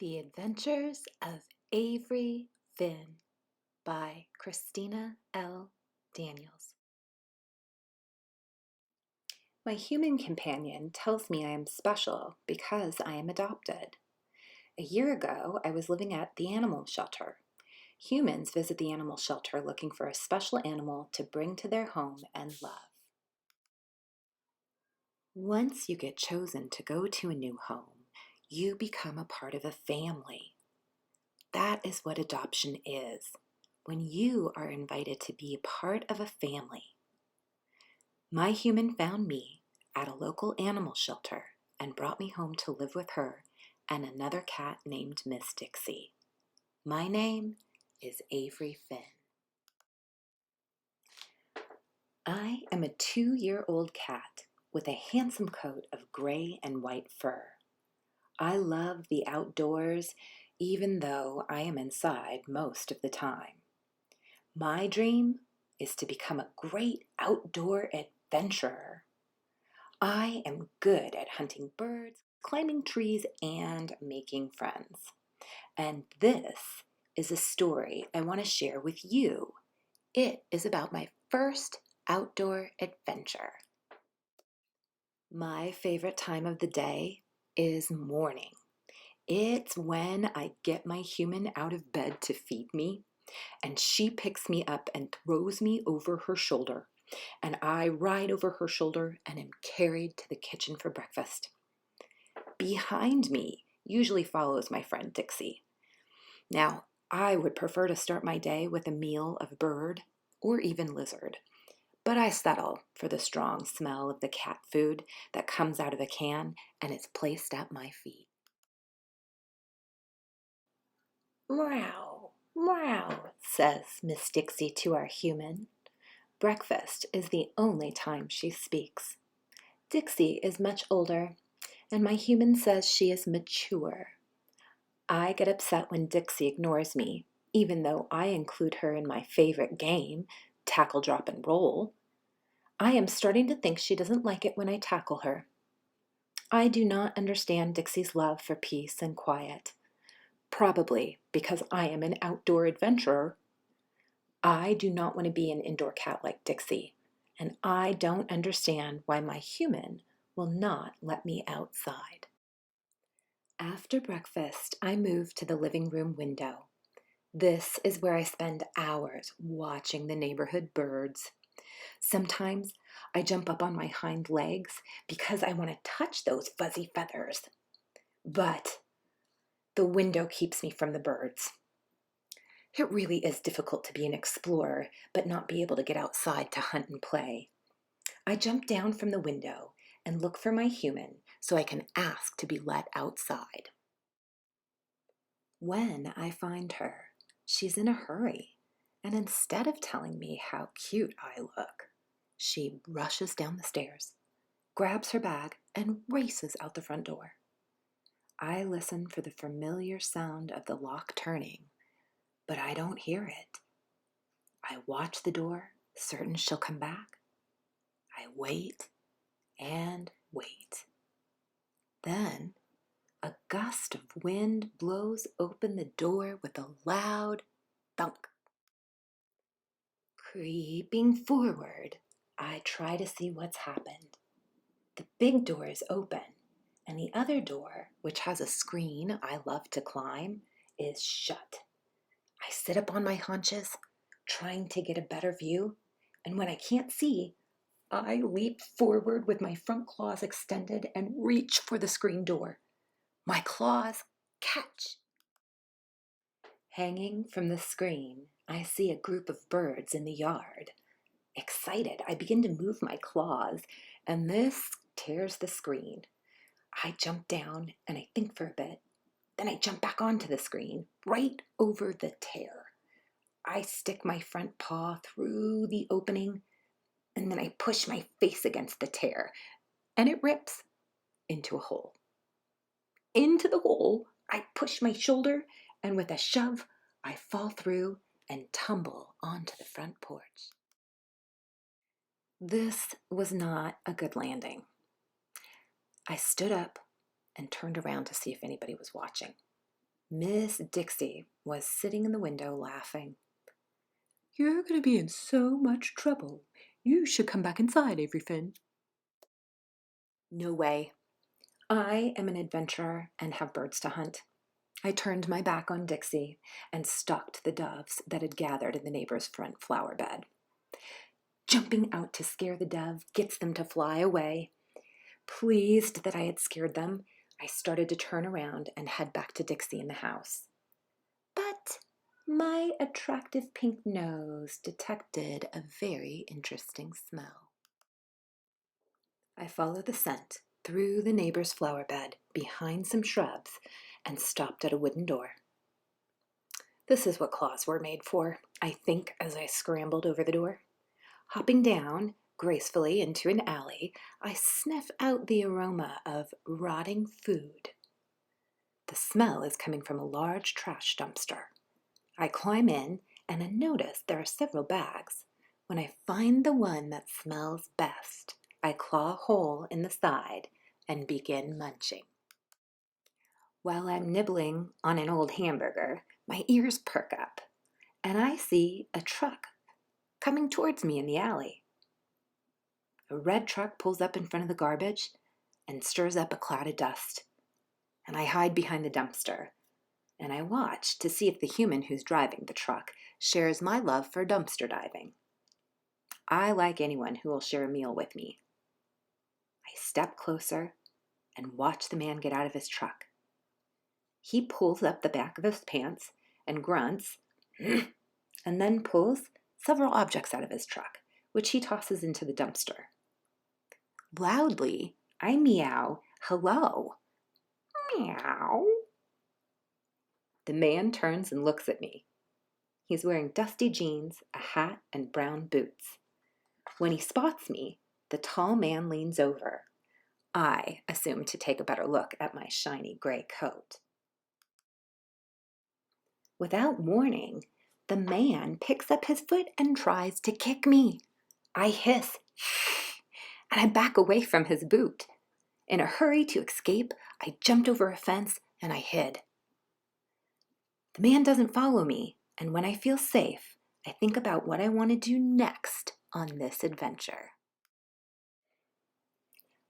The Adventures of Avery Finn by Kristina L Daniels. My human companion tells me I am special because I am adopted. A year ago, I was living at the animal shelter. Humans visit the animal shelter looking for a special animal to bring to their home and love. Once you get chosen to go to a new home, you become a part of a family. That is what adoption is, when you are invited to be a part of a family. My human found me at a local animal shelter and brought me home to live with her and another cat named Miss Dixie. My name is Avery Finn. I am a 2-year-old cat with a handsome coat of gray and white fur. I love the outdoors, even though I am inside most of the time. My dream is to become a great outdoor adventurer. I am good at hunting birds, climbing trees, and making friends. And this is a story I want to share with you. It is about my first outdoor adventure. My favorite time of the day is morning. It's when I get my human out of bed to feed me, and she picks me up and throws me over her shoulder, and I ride over her shoulder and am carried to the kitchen for breakfast. Behind me usually follows my friend Dixie. Now, I would prefer to start my day with a meal of bird or even lizard, but I settle for the strong smell of the cat food that comes out of a can and is placed at my feet. Meow, meow, says Miss Dixie to our human. Breakfast is the only time she speaks. Dixie is much older, and my human says she is mature. I get upset when Dixie ignores me, even though I include her in my favorite game, tackle, drop, and roll. I am starting to think she doesn't like it when I tackle her. I do not understand Dixie's love for peace and quiet, probably because I am an outdoor adventurer. I do not want to be an indoor cat like Dixie, and I don't understand why my human will not let me outside. After breakfast, I move to the living room window. This is where I spend hours watching the neighborhood birds. Sometimes I jump up on my hind legs because I want to touch those fuzzy feathers. But the window keeps me from the birds. It really is difficult to be an explorer but not be able to get outside to hunt and play. I jump down from the window and look for my human so I can ask to be let outside. When I find her, she's in a hurry, and instead of telling me how cute I look, she rushes down the stairs, grabs her bag, and races out the front door. I listen for the familiar sound of the lock turning, but I don't hear it. I watch the door, certain she'll come back. I wait and wait. Then a gust of wind blows open the door with a loud thunk. Creeping forward, I try to see what's happened. The big door is open, and the other door, which has a screen I love to climb, is shut. I sit up on my haunches, trying to get a better view, and when I can't see, I leap forward with my front claws extended and reach for the screen door. My claws catch. Hanging from the screen, I see a group of birds in the yard. Excited, I begin to move my claws, and this tears the screen. I jump down and I think for a bit. Then I jump back onto the screen, right over the tear. I stick my front paw through the opening, and then I push my face against the tear, and it rips into a hole. Into the hole, I push my shoulder, and with a shove, I fall through and tumble onto the front porch. This was not a good landing. I stood up and turned around to see if anybody was watching. Miss Dixie was sitting in the window laughing. "You're going to be in so much trouble. You should come back inside, Avery Finn." "No way. I am an adventurer and have birds to hunt." I turned my back on Dixie and stalked the doves that had gathered in the neighbor's front flower bed. Jumping out to scare the dove gets them to fly away. Pleased that I had scared them, I started to turn around and head back to Dixie in the house. But my attractive pink nose detected a very interesting smell. I followed the scent through the neighbor's flower bed, behind some shrubs, and stopped at a wooden door. This is what claws were made for, I think, as I scrambled over the door. Hopping down gracefully into an alley, I sniff out the aroma of rotting food. The smell is coming from a large trash dumpster. I climb in and I notice there are several bags. When I find the one that smells best, I claw a hole in the side and begin munching. While I'm nibbling on an old hamburger, my ears perk up, and I see a truck coming towards me in the alley. A red truck pulls up in front of the garbage and stirs up a cloud of dust, and I hide behind the dumpster, and I watch to see if the human who's driving the truck shares my love for dumpster diving. I like anyone who will share a meal with me. I step closer and watch the man get out of his truck. He pulls up the back of his pants and grunts, and then pulls several objects out of his truck, which he tosses into the dumpster. Loudly, I meow, "Hello." Meow. The man turns and looks at me. He's wearing dusty jeans, a hat, and brown boots. When he spots me, the tall man leans over. I assume to take a better look at my shiny gray coat. Without warning, the man picks up his foot and tries to kick me. I hiss, and I back away from his boot. In a hurry to escape, I jumped over a fence and I hid. The man doesn't follow me, and when I feel safe, I think about what I want to do next on this adventure.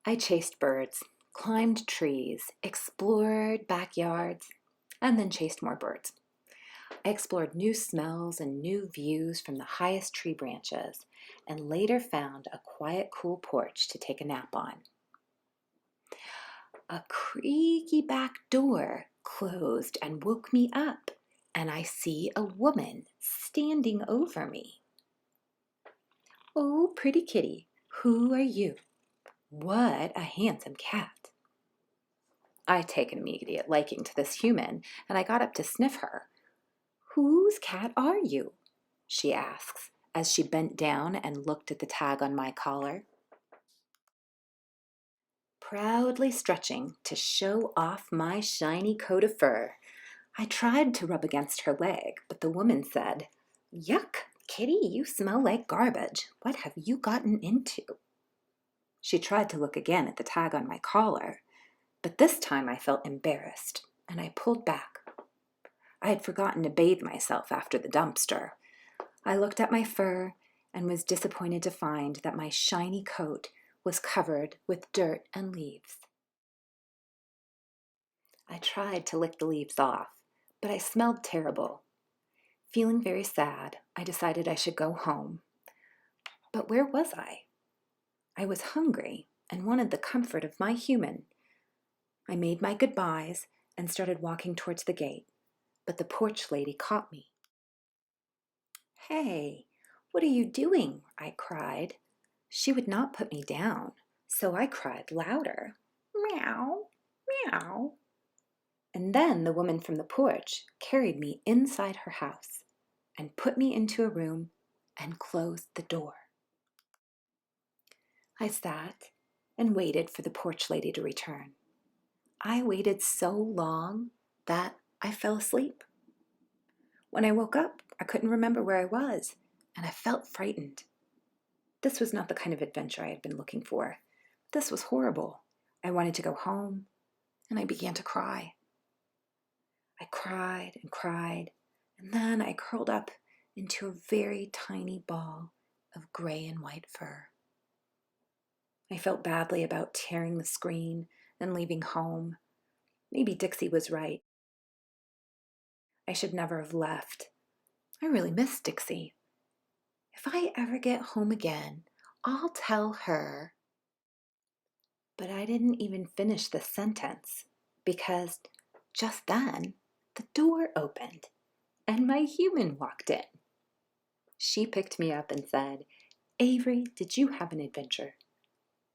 I chased birds, climbed trees, explored backyards, and then chased more birds. I explored new smells and new views from the highest tree branches, and later found a quiet, cool porch to take a nap on. A creaky back door closed and woke me up, and I see a woman standing over me. "Oh, pretty kitty, who are you? What a handsome cat." I take an immediate liking to this human, and I got up to sniff her. "Whose cat are you?" she asks, as she bent down and looked at the tag on my collar. Proudly stretching to show off my shiny coat of fur, I tried to rub against her leg, but the woman said, "Yuck, kitty, you smell like garbage. What have you gotten into?" She tried to look again at the tag on my collar, but this time I felt embarrassed, and I pulled back. I had forgotten to bathe myself after the dumpster. I looked at my fur and was disappointed to find that my shiny coat was covered with dirt and leaves. I tried to lick the leaves off, but I smelled terrible. Feeling very sad, I decided I should go home. But where was I? I was hungry and wanted the comfort of my human. I made my goodbyes and started walking towards the gate, but the porch lady caught me. "Hey, what are you doing?" I cried. She would not put me down, so I cried louder, "Meow, meow." And then the woman from the porch carried me inside her house and put me into a room and closed the door. I sat and waited for the porch lady to return. I waited so long that I fell asleep. When I woke up, I couldn't remember where I was, and I felt frightened. This was not the kind of adventure I had been looking for. This was horrible. I wanted to go home, and I began to cry. I cried and cried, and then I curled up into a very tiny ball of gray and white fur. I felt badly about tearing the screen and leaving home. Maybe Dixie was right. I should never have left. I really miss Dixie. If I ever get home again, I'll tell her. But I didn't even finish the sentence because just then the door opened and my human walked in. She picked me up and said, "Avery, did you have an adventure?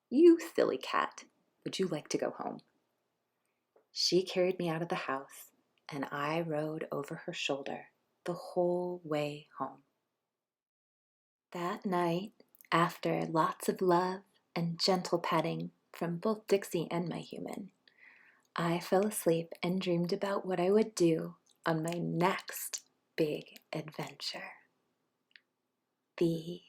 You silly cat, would you like to go home?" She carried me out of the house and I rode over her shoulder the whole way home. That night, after lots of love and gentle petting from both Dixie and my human, I fell asleep and dreamed about what I would do on my next big adventure. The